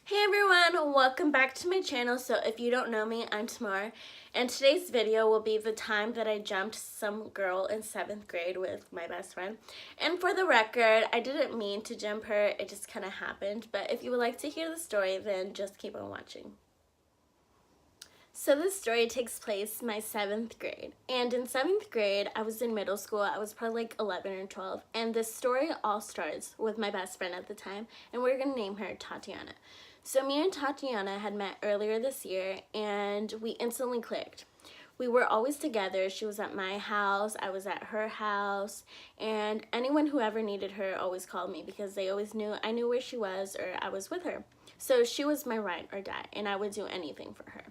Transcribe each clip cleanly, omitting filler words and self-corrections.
Hey everyone, welcome back to my channel. So if you don't know me, I'm Tamar, and today's video will be the time that I jumped some girl in 7th grade with my best friend. And for the record, I didn't mean to jump her, it just kind of happened. But if you would like to hear the story, then just keep on watching. So this story takes place my 7th grade, and in 7th grade I was in middle school. I was probably like 11 or 12, and this story all starts with my best friend at the time, and we're gonna name her Tatiana. So me and Tatiana had met earlier this year, and we instantly clicked. We were always together. She was at my house, I was at her house, and anyone who ever needed her always called me because they always knew I knew where she was or I was with her. So she was my ride or die, and I would do anything for her.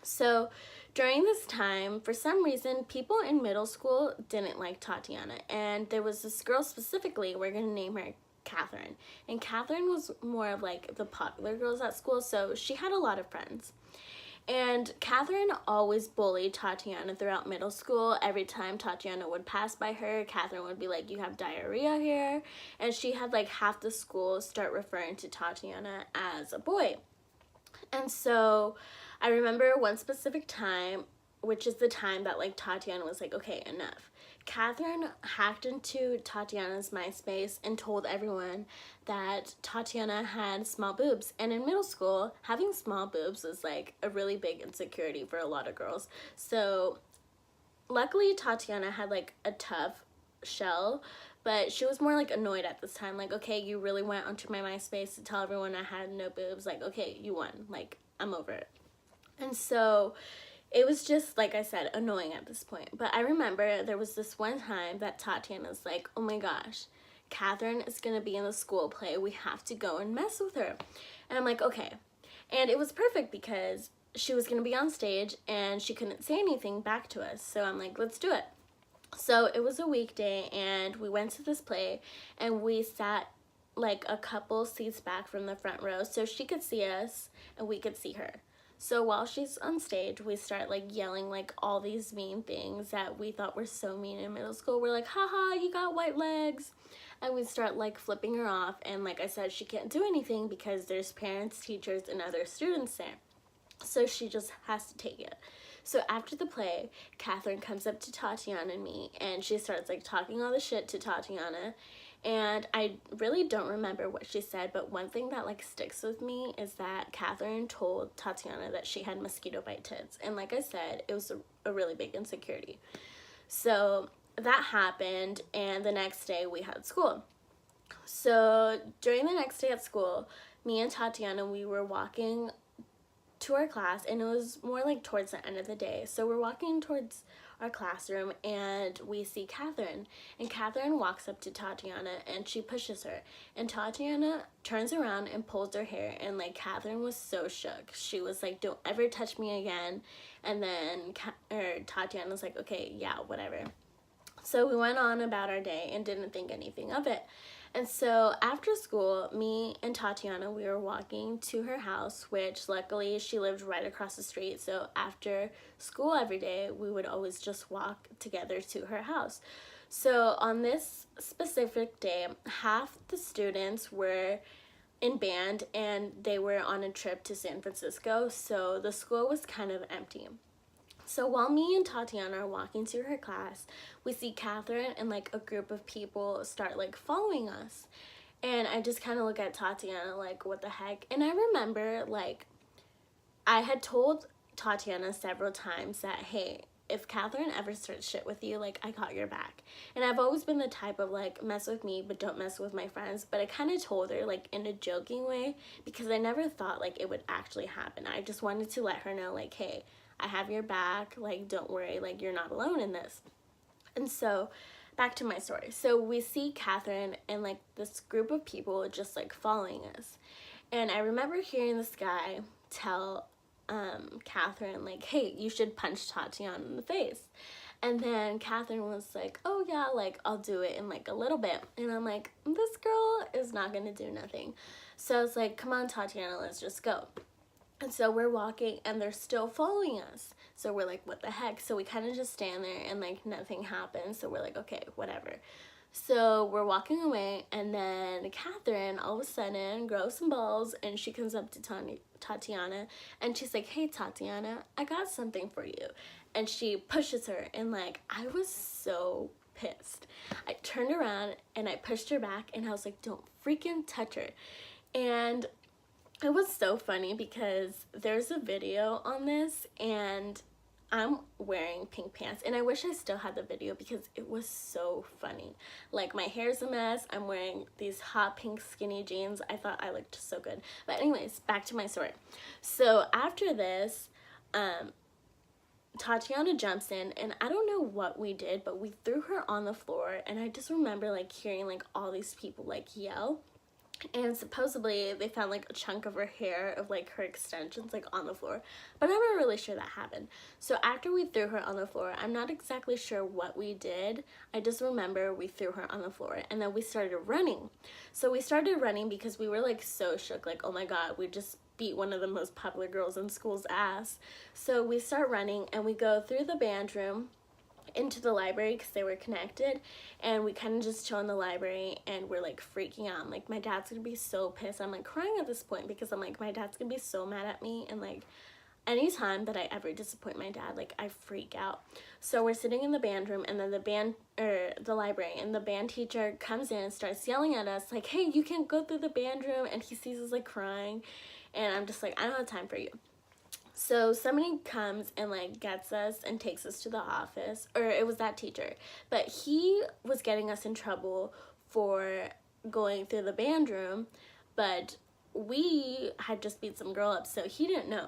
So during this time, for some reason, people in middle school didn't like Tatiana. And there was this girl specifically, we're going to name her Catherine. And Catherine was more of like the popular girls at school, so she had a lot of friends. And Catherine always bullied Tatiana throughout middle school. Every time Tatiana would pass by her, Catherine would be like, "You have diarrhea here." And she had like half the school start referring to Tatiana as a boy. And so I remember one specific time, which is the time that like Tatiana was like, okay, enough. Catherine hacked into Tatiana's MySpace and told everyone that Tatiana had small boobs. And in middle school, having small boobs was like a really big insecurity for a lot of girls. So luckily Tatiana had like a tough shell, but she was more like annoyed at this time, like, okay, you really went onto my MySpace to tell everyone I had no boobs, like, okay, you won, like, I'm over it. And so it was just, like I said, annoying at this point. But I remember there was this one time that Tatiana's like, oh my gosh, Catherine is gonna be in the school play, we have to go and mess with her. And I'm like, okay. And it was perfect because she was gonna be on stage and she couldn't say anything back to us, so I'm like, let's do it. So it was a weekday and we went to this play and we sat like a couple seats back from the front row so she could see us and we could see her. So while she's on stage, we start like yelling like all these mean things that we thought were so mean in middle school. We're like, haha, you got white legs. And we start like flipping her off, and like I said, she can't do anything because there's parents, teachers, and other students there. So she just has to take it. So after the play, Catherine comes up to Tatiana and me, and she starts like talking all the shit to Tatiana. And I really don't remember what she said, but one thing that like sticks with me is that Catherine told Tatiana that she had mosquito bite tits. And like I said, it was a really big insecurity. So that happened, and the next day we had school. So during the next day at school, me and Tatiana, we were walking to our class, and it was more like towards the end of the day. So we're walking towards our classroom and we see Catherine, and Catherine walks up to Tatiana and she pushes her, and Tatiana turns around and pulls her hair, and like Catherine was so shook. She was like, don't ever touch me again. And then Tatiana's like, okay, yeah, whatever. So we went on about our day and didn't think anything of it. And so after school, me and Tatiana, we were walking to her house, which luckily she lived right across the street. So after school every day, we would always just walk together to her house. So on this specific day, half the students were in band and they were on a trip to San Francisco. So the school was kind of empty. So while me and Tatiana are walking to her class, we see Catherine and like a group of people start like following us. And I just kind of look at Tatiana like, what the heck? And I remember like I had told Tatiana several times that, hey, if Catherine ever starts shit with you, like, I got your back. And I've always been the type of like, mess with me but don't mess with my friends. But I kind of told her like in a joking way because I never thought like it would actually happen. I just wanted to let her know like, hey, I have your back, like, don't worry, like, you're not alone in this. And so back to my story. So we see Catherine and like this group of people just like following us. And I remember hearing this guy tell Catherine like, hey, you should punch Tatiana in the face. And then Catherine was like, oh yeah, like, I'll do it in like a little bit. And I'm like, this girl is not gonna do nothing. So I was like, come on, Tatiana, let's just go. And so we're walking and they're still following us. So we're like, what the heck? So we kind of just stand there and like nothing happens. So we're like, okay, whatever. So we're walking away, and then Catherine all of a sudden grows some balls, and she comes up to Tatiana, and she's like, "Hey Tatiana, I got something for you." And she pushes her, and like, I was so pissed. I turned around and I pushed her back, and I was like, "Don't freaking touch her." And it was so funny because there's a video on this, and I'm wearing pink pants, and I wish I still had the video because it was so funny. Like, my hair's a mess, I'm wearing these hot pink skinny jeans. I thought I looked so good. But anyways, back to my story. So after this, Tatiana jumps in, and I don't know what we did, but we threw her on the floor, and I just remember like hearing like all these people like yell. And supposedly they found like a chunk of her hair, of like her extensions, like on the floor, but I'm not really sure that happened. So after we threw her on the floor, I'm not exactly sure what we did. I just remember we threw her on the floor, and then we started running. So we started running because we were like so shook, like, oh my god, we just beat one of the most popular girls in school's ass. So we start running, and we go through the band room into the library because they were connected, and we kind of just chill in the library, and we're like freaking out. I'm like, my dad's gonna be so pissed. I'm like crying at this point because I'm like, my dad's gonna be so mad at me, and like anytime that I ever disappoint my dad, like I freak out. So we're sitting in the band room, and then the library, and the band teacher comes in and starts yelling at us like, "Hey, you can't go through the band room," and he sees us like crying, and I'm just like, I don't have time for you. So somebody comes and like gets us and takes us to the office, or it was that teacher, but he was getting us in trouble for going through the band room, but we had just beat some girl up, so he didn't know.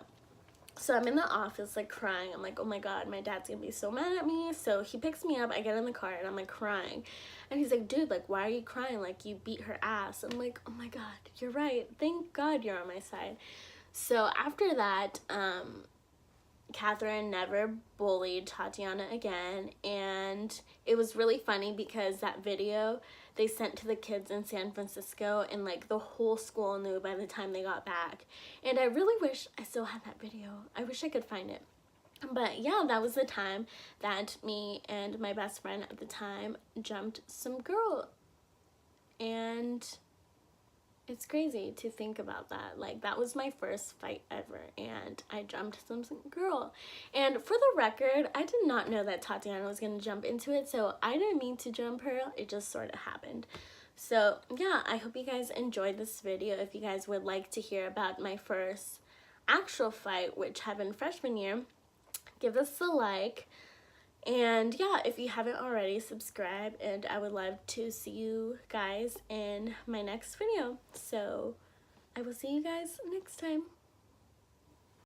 So I'm in the office like crying. I'm like, oh my god, my dad's gonna be so mad at me. So he picks me up, I get in the car, and I'm like crying, and he's like, dude, like, why are you crying? Like, you beat her ass. I'm like, oh my god, you're right, thank god you're on my side. So after that, Catherine never bullied Tatiana again, and it was really funny because that video they sent to the kids in San Francisco, and like the whole school knew by the time they got back. And I really wish I still had that video. I wish I could find it. But yeah, that was the time that me and my best friend at the time jumped some girl, and it's crazy to think about that. Like, that was my first fight ever, and I jumped some girl. And for the record, I did not know that Tatiana was gonna jump into it, so I didn't mean to jump her. It just sort of happened. So yeah, I hope you guys enjoyed this video. If you guys would like to hear about my first actual fight, which happened freshman year, give us a like. And yeah, if you haven't already, subscribe, and I would love to see you guys in my next video. So I will see you guys next time.